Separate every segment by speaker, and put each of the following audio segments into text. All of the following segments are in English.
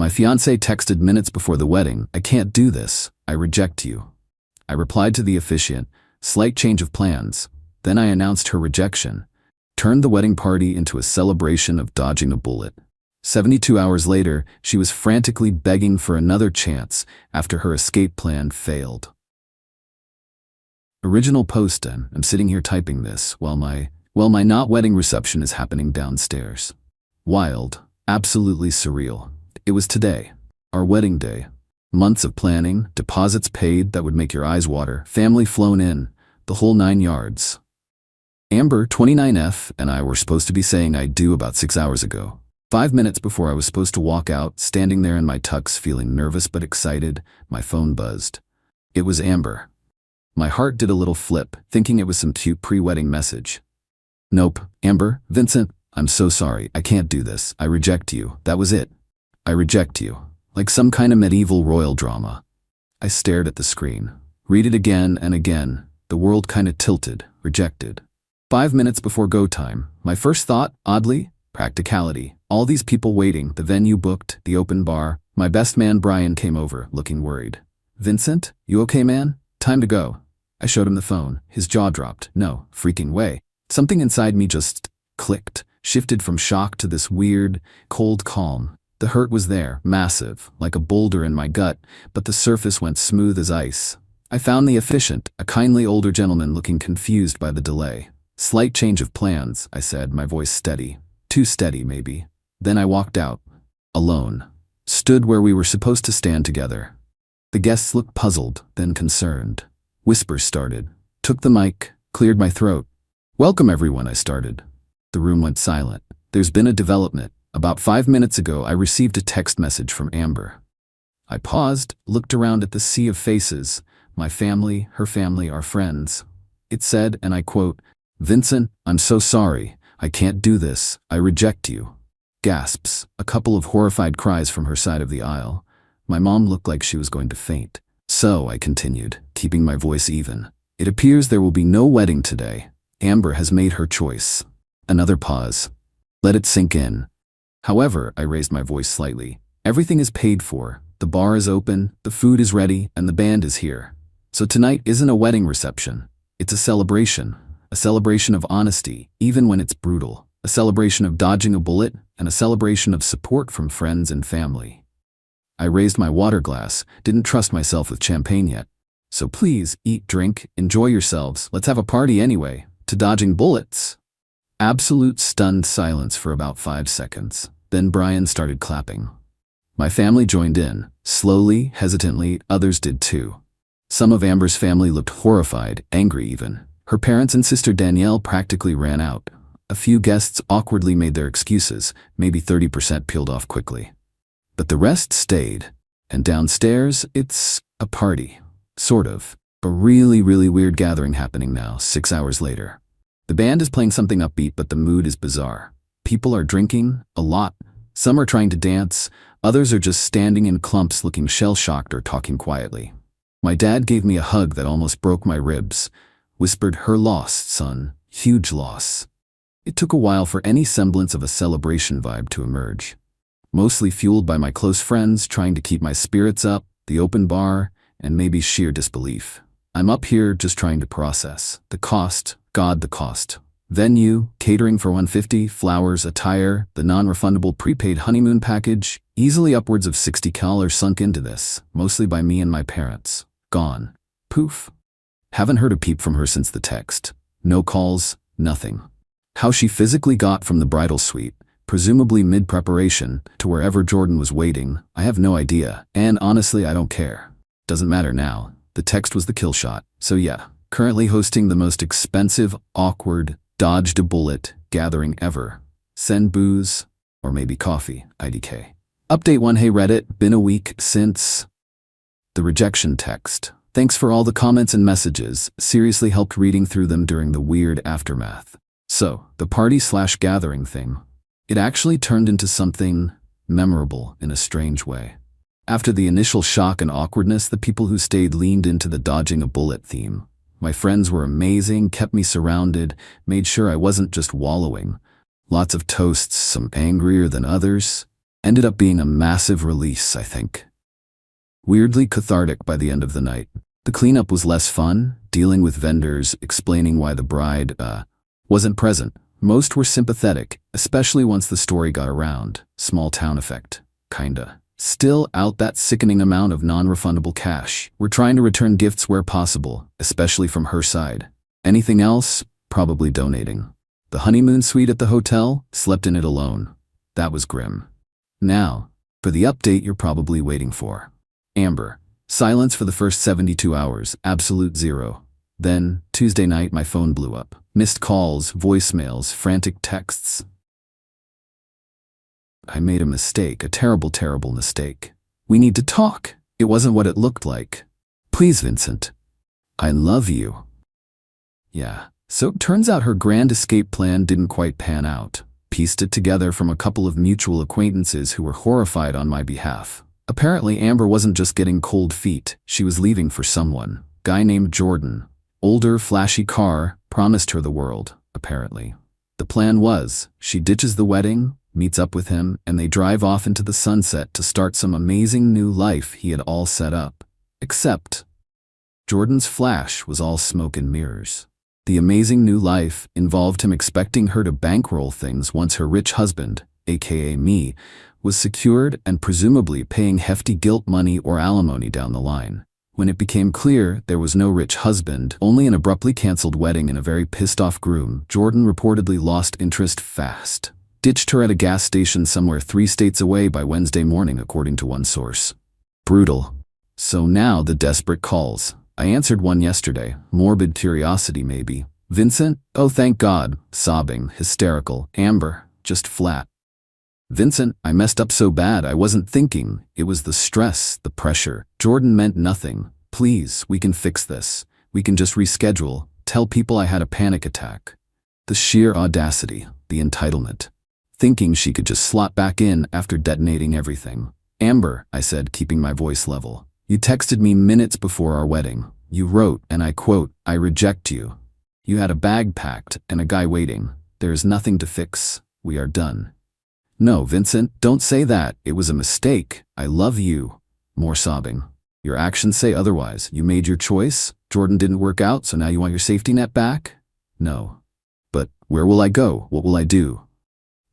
Speaker 1: My fiancé texted minutes before the wedding, "I can't do this. I reject you." I replied to the officiant, "Slight change of plans." Then I announced her rejection, turned the wedding party into a celebration of dodging a bullet. 72 hours later, she was frantically begging for another chance after her escape plan failed. Original post, and I'm sitting here typing this while my not wedding reception is happening downstairs. Wild, absolutely surreal. It was today, our wedding day. Months of planning, deposits paid that would make your eyes water, family flown in, the whole 9 yards. Amber, 29F, and I were supposed to be saying I do about 6 hours ago. 5 minutes before I was supposed to walk out, standing there in my tux feeling nervous but excited, my phone buzzed. It was Amber. My heart did a little flip, thinking it was some cute pre-wedding message. "Nope, Amber, Vincent, I'm so sorry, I can't do this. I reject you." That was it. I reject you. Like some kind of medieval royal drama. I stared at the screen. Read it again and again. The world kinda tilted, rejected. 5 minutes before go time, my first thought, oddly, practicality. All these people waiting, the venue booked, the open bar. My best man Brian came over, looking worried. "Vincent, you okay, man? Time to go." I showed him the phone. His jaw dropped. No freaking way. Something inside me just clicked, shifted from shock to this weird, cold calm. The hurt was there, massive, like a boulder in my gut, but the surface went smooth as ice. I found the officiant, a kindly older gentleman looking confused by the delay. "Slight change of plans," I said, my voice steady. Too steady, maybe. Then I walked out. Alone. Stood where we were supposed to stand together. The guests looked puzzled, then concerned. Whispers started. Took the mic, cleared my throat. "Welcome everyone," I started. The room went silent. "There's been a development. About 5 minutes ago, I received a text message from Amber." I paused, looked around at the sea of faces. My family, her family, our friends. It said, and I quote, "Vincent, I'm so sorry. I can't do this. I reject you." Gasps, a couple of horrified cries from her side of the aisle. My mom looked like she was going to faint. "So," I continued, keeping my voice even, "it appears there will be no wedding today. Amber has made her choice." Another pause. Let it sink in. "However," I raised my voice slightly, "everything is paid for. The bar is open, the food is ready, and the band is here. So tonight isn't a wedding reception. It's a celebration. A celebration of honesty, even when it's brutal. A celebration of dodging a bullet, and a celebration of support from friends and family." I raised my water glass, didn't trust myself with champagne yet. "So please, eat, drink, enjoy yourselves. Let's have a party anyway. To dodging bullets." Absolute stunned silence for about 5 seconds. Then Brian started clapping. My family joined in. Slowly, hesitantly, others did too. Some of Amber's family looked horrified, angry even. Her parents and sister Danielle practically ran out. A few guests awkwardly made their excuses, maybe 30% peeled off quickly. But the rest stayed. And downstairs, it's a party. Sort of. A really, really weird gathering happening now, 6 hours later. The band is playing something upbeat, but the mood is bizarre. People are drinking, a lot. Some are trying to dance, others are just standing in clumps looking shell-shocked or talking quietly. My dad gave me a hug that almost broke my ribs. Whispered, "Her loss, son. Huge loss." It took a while for any semblance of a celebration vibe to emerge. Mostly fueled by my close friends trying to keep my spirits up, the open bar, and maybe sheer disbelief. I'm up here just trying to process. The cost, God, the cost. Venue, catering for 150, flowers, attire, the non-refundable prepaid honeymoon package, easily upwards of $60 sunk into this, mostly by me and my parents. Gone. Poof. Haven't heard a peep from her since the text. No calls, nothing. How she physically got from the bridal suite, presumably mid-preparation, to wherever Jordan was waiting, I have no idea, and honestly I don't care. Doesn't matter now. The text was the kill shot, so yeah. Currently hosting the most expensive, awkward, dodged a bullet gathering ever. Send booze, or maybe coffee, IDK. Update 1. Hey Reddit, been a week since the rejection text. Thanks for all the comments and messages, seriously helped reading through them during the weird aftermath. So, the party/gathering thing. It actually turned into something memorable in a strange way. After the initial shock and awkwardness, the people who stayed leaned into the dodging a bullet theme. My friends were amazing, kept me surrounded, made sure I wasn't just wallowing. Lots of toasts, some angrier than others. Ended up being a massive release, I think. Weirdly cathartic by the end of the night. The cleanup was less fun, dealing with vendors, explaining why the bride, wasn't present. Most were sympathetic, especially once the story got around. Small town effect. Kinda. Still out that sickening amount of non-refundable cash. We're trying to return gifts where possible, especially from her side. Anything else? Probably donating. The honeymoon suite at the hotel? Slept in it alone. That was grim. Now, for the update you're probably waiting for. Amber. Silence for the first 72 hours, absolute zero. Then, Tuesday night, my phone blew up. Missed calls, voicemails, frantic texts. I made a mistake, a terrible, terrible mistake. We need to talk. It wasn't what it looked like. Please, Vincent. I love you. Yeah, so it turns out her grand escape plan didn't quite pan out. Pieced it together from a couple of mutual acquaintances who were horrified on my behalf. Apparently, Amber wasn't just getting cold feet, she was leaving for someone. Guy named Jordan. Older, flashy car, promised her the world, apparently. The plan was, she ditches the wedding, meets up with him, and they drive off into the sunset to start some amazing new life he had all set up. Except, Jordan's flash was all smoke and mirrors. The amazing new life involved him expecting her to bankroll things once her rich husband, aka me, was secured and presumably paying hefty guilt money or alimony down the line. When it became clear there was no rich husband, only an abruptly canceled wedding and a very pissed-off groom, Jordan reportedly lost interest fast. Ditched her at a gas station somewhere 3 states away by Wednesday morning, according to one source. Brutal. So now the desperate calls. I answered one yesterday. Morbid curiosity, maybe. Vincent? Oh, thank God. Sobbing, hysterical. Amber? Just flat. Vincent, I messed up so bad I wasn't thinking. It was the stress, the pressure. Jordan meant nothing. Please, we can fix this. We can just reschedule. Tell people I had a panic attack. The sheer audacity, the entitlement. Thinking she could just slot back in after detonating everything. Amber, I said, keeping my voice level. You texted me minutes before our wedding. You wrote, and I quote, I reject you. You had a bag packed and a guy waiting. There is nothing to fix. We are done. No, Vincent, don't say that. It was a mistake. I love you. More sobbing. Your actions say otherwise. You made your choice. Jordan didn't work out, so now you want your safety net back? No. But where will I go? What will I do?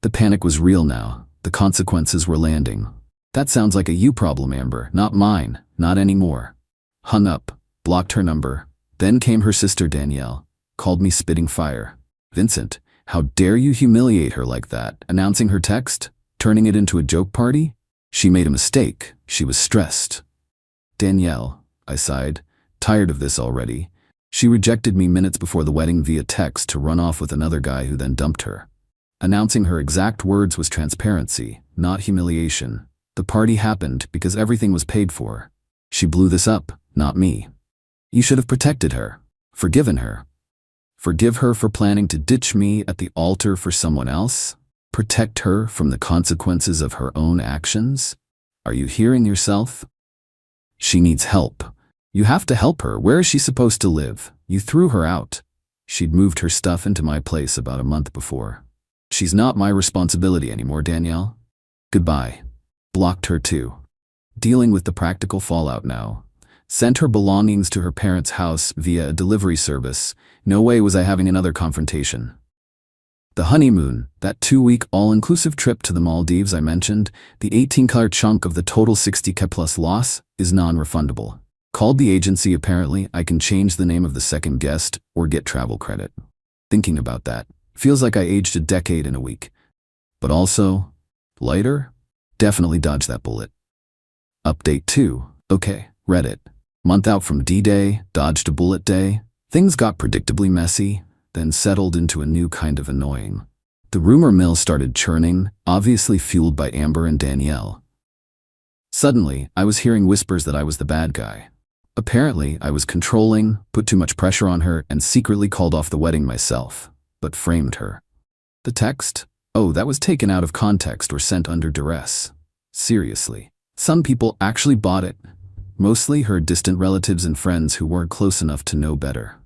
Speaker 1: The panic was real now. The consequences were landing. That sounds like a you problem, Amber, not mine. Not anymore. Hung up. Blocked her number. Then came her sister Danielle. Called me spitting fire. Vincent, how dare you humiliate her like that? Announcing her text? Turning it into a joke party? She made a mistake. She was stressed. Danielle, I sighed. Tired of this already. She rejected me minutes before the wedding via text to run off with another guy who then dumped her. Announcing her exact words was transparency, not humiliation. The party happened because everything was paid for. She blew this up, not me. You should have protected her. Forgiven her. Forgive her for planning to ditch me at the altar for someone else? Protect her from the consequences of her own actions? Are you hearing yourself? She needs help. You have to help her. Where is she supposed to live? You threw her out. She'd moved her stuff into my place about a month before. She's not my responsibility anymore, Danielle. Goodbye. Blocked her too. Dealing with the practical fallout now. Sent her belongings to her parents' house via a delivery service. No way was I having another confrontation. The honeymoon, that 2-week all-inclusive trip to the Maldives I mentioned, the 18-color chunk of the total 60K plus loss, is non-refundable. Called the agency. Apparently, I can change the name of the second guest or get travel credit. Thinking about that, feels like I aged a decade in a week. But also, lighter? Definitely dodged that bullet. Update 2. Okay, Reddit. Month out from D-Day, dodged a bullet day. Things got predictably messy, then settled into a new kind of annoying. The rumor mill started churning, obviously fueled by Amber and Danielle. Suddenly, I was hearing whispers that I was the bad guy. Apparently, I was controlling, put too much pressure on her, and secretly called off the wedding myself, but framed her. The text? Oh, that was taken out of context or sent under duress. Seriously. Some people actually bought it. Mostly her distant relatives and friends who weren't close enough to know better.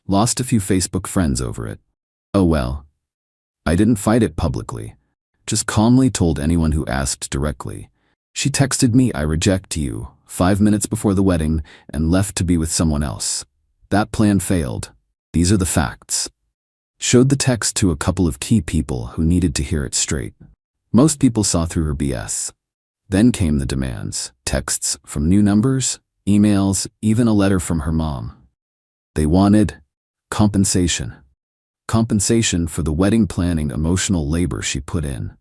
Speaker 1: Lost a few Facebook friends over it. Oh well. I didn't fight it publicly. just calmly told anyone who asked directly. She texted me, "I reject you," 5 minutes before the wedding and left to be with someone else. That plan failed. These are the facts. Showed the text to a couple of key people who needed to hear it straight. Most people saw through her BS. Then came the demands. Texts from new numbers, emails, even a letter from her mom. They wanted compensation. Compensation for the wedding planning emotional labor she put in.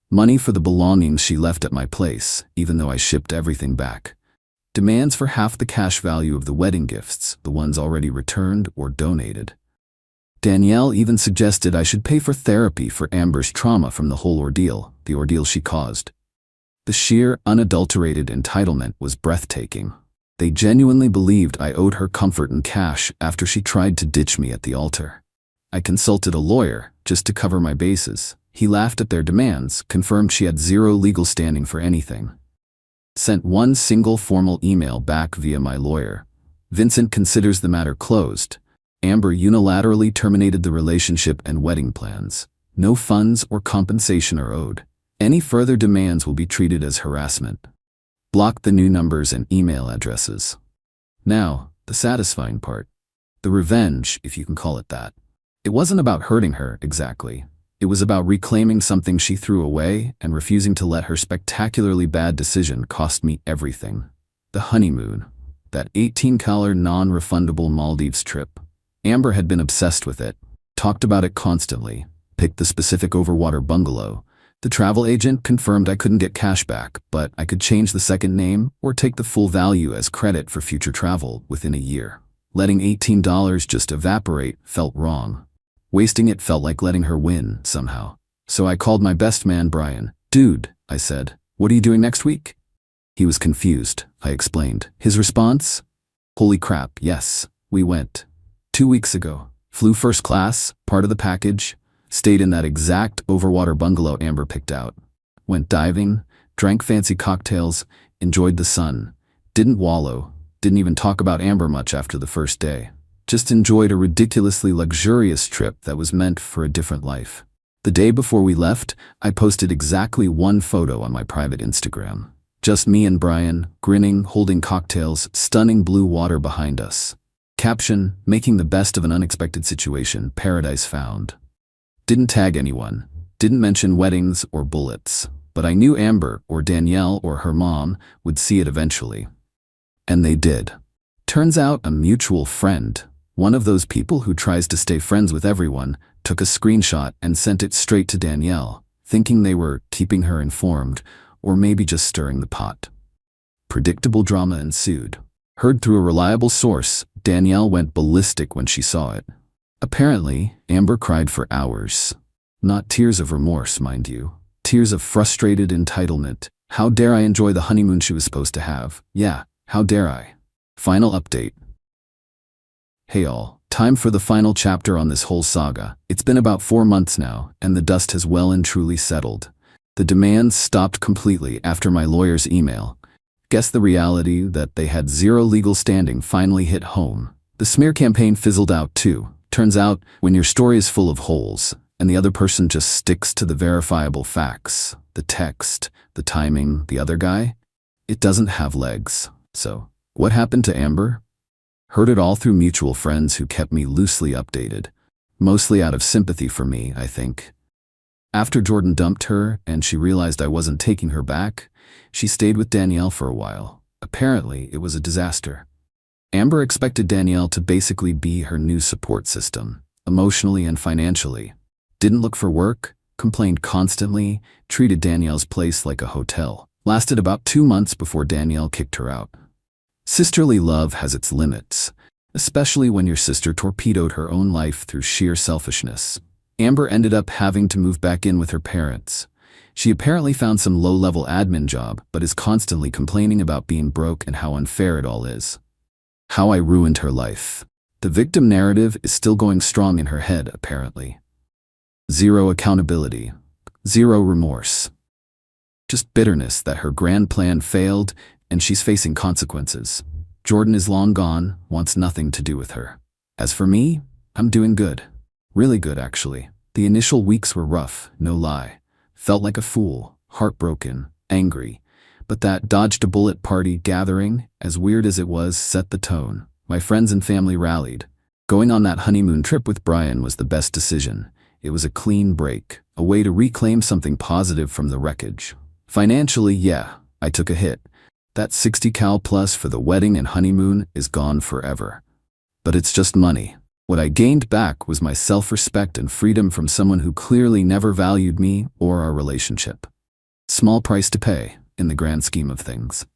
Speaker 1: Money for the belongings she left at my place, even though I shipped everything back. Demands for half the cash value of the wedding gifts, the ones already returned or donated. Danielle even suggested I should pay for therapy for Amber's trauma from the whole ordeal, the ordeal she caused. The sheer, unadulterated entitlement was breathtaking. They genuinely believed I owed her comfort and cash after she tried to ditch me at the altar. I consulted a lawyer just to cover my bases. He laughed at their demands, confirmed she had zero legal standing for anything. Sent one single formal email back via my lawyer. Vincent considers the matter closed. Amber unilaterally terminated the relationship and wedding plans. No funds or compensation are owed. Any further demands will be treated as harassment. Block the new numbers and email addresses. Now, the satisfying part. The revenge, if you can call it that. It wasn't about hurting her, exactly. It was about reclaiming something she threw away and refusing to let her spectacularly bad decision cost me everything. The honeymoon. That $18 non-refundable Maldives trip. Amber had been obsessed with it, talked about it constantly, picked the specific overwater bungalow. The travel agent confirmed I couldn't get cash back, but I could change the second name or take the full value as credit for future travel within a year. Letting $18 just evaporate felt wrong. Wasting it felt like letting her win, somehow. So I called my best man, Brian. "Dude," I said, "what are you doing next week?" He was confused, I explained. His response? "Holy crap, yes, we went. 2 weeks ago. Flew first class, part of the package. Stayed in that exact overwater bungalow Amber picked out. Went diving, drank fancy cocktails, enjoyed the sun. Didn't wallow, didn't even talk about Amber much after the first day. Just enjoyed a ridiculously luxurious trip that was meant for a different life." The day before we left, I posted exactly one photo on my private Instagram. Just me and Brian, grinning, holding cocktails, stunning blue water behind us. Caption, "Making the best of an unexpected situation, paradise found." Didn't tag anyone, didn't mention weddings or bullets, but I knew Amber or Danielle or her mom would see it eventually. And they did. Turns out a mutual friend, one of those people who tries to stay friends with everyone, took a screenshot and sent it straight to Danielle, thinking they were keeping her informed or maybe just stirring the pot. Predictable drama ensued. Heard through a reliable source, Danielle went ballistic when she saw it. Apparently, Amber cried for hours. Not tears of remorse, mind you. Tears of frustrated entitlement. How dare I enjoy the honeymoon she was supposed to have? Yeah, how dare I? Final update. Hey all, time for the final chapter on this whole saga. It's been about 4 months now, and the dust has well and truly settled. The demands stopped completely after my lawyer's email. Guess the reality that they had zero legal standing finally hit home. The smear campaign fizzled out too. Turns out, when your story is full of holes, and the other person just sticks to the verifiable facts, the text, the timing, the other guy, it doesn't have legs. So, what happened to Amber? Heard it all through mutual friends who kept me loosely updated. Mostly out of sympathy for me, I think. After Jordan dumped her and she realized I wasn't taking her back, she stayed with Danielle for a while. Apparently, it was a disaster. Amber expected Danielle to basically be her new support system, emotionally and financially. Didn't look for work, complained constantly, treated Danielle's place like a hotel. Lasted about 2 months before Danielle kicked her out. Sisterly love has its limits, especially when your sister torpedoed her own life through sheer selfishness. Amber ended up having to move back in with her parents. She apparently found some low-level admin job, but is constantly complaining about being broke and how unfair it all is. How I ruined her life. The victim narrative is still going strong in her head, apparently. Zero accountability. Zero remorse. Just bitterness that her grand plan failed and she's facing consequences. Jordan is long gone, wants nothing to do with her. As for me, I'm doing good. Really good, actually. The initial weeks were rough, no lie. Felt like a fool, heartbroken, angry. But that dodged-a-bullet party gathering, as weird as it was, set the tone. My friends and family rallied. Going on that honeymoon trip with Brian was the best decision. It was a clean break, a way to reclaim something positive from the wreckage. Financially, yeah, I took a hit. That 60 cal plus for the wedding and honeymoon is gone forever. But it's just money. What I gained back was my self-respect and freedom from someone who clearly never valued me or our relationship. Small price to pay, in the grand scheme of things.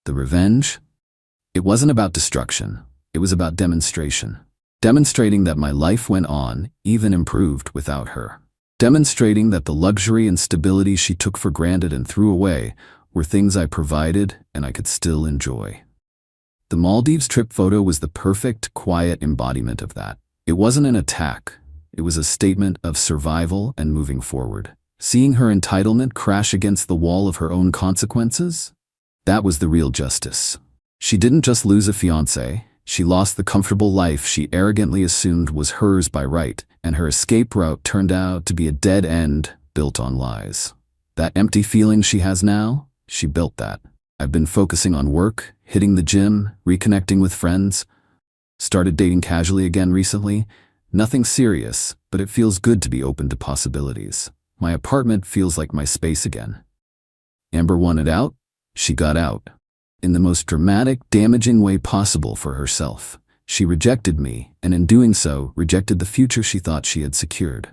Speaker 1: The revenge? It wasn't about destruction. It was about demonstration. Demonstrating that my life went on, even improved without her. Demonstrating that the luxury and stability she took for granted and threw away were things I provided and I could still enjoy. The Maldives trip photo was the perfect, quiet embodiment of that. It wasn't an attack. It was a statement of survival and moving forward. Seeing her entitlement crash against the wall of her own consequences? That was the real justice. She didn't just lose a fiancé, she lost the comfortable life she arrogantly assumed was hers by right, and her escape route turned out to be a dead end built on lies. That empty feeling she has now? She built that. I've been focusing on work, hitting the gym, reconnecting with friends. Started dating casually again recently. Nothing serious, but it feels good to be open to possibilities. My apartment feels like my space again. Amber wanted out. She got out. In the most dramatic, damaging way possible for herself. She rejected me, and in doing so, rejected the future she thought she had secured.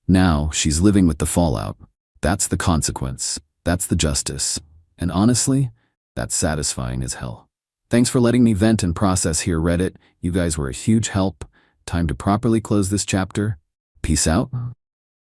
Speaker 1: Now, she's living with the fallout. That's the consequence. That's the justice. And honestly, that's satisfying as hell. Thanks for letting me vent and process here, Reddit. You guys were a huge help. Time to properly close this chapter. Peace out.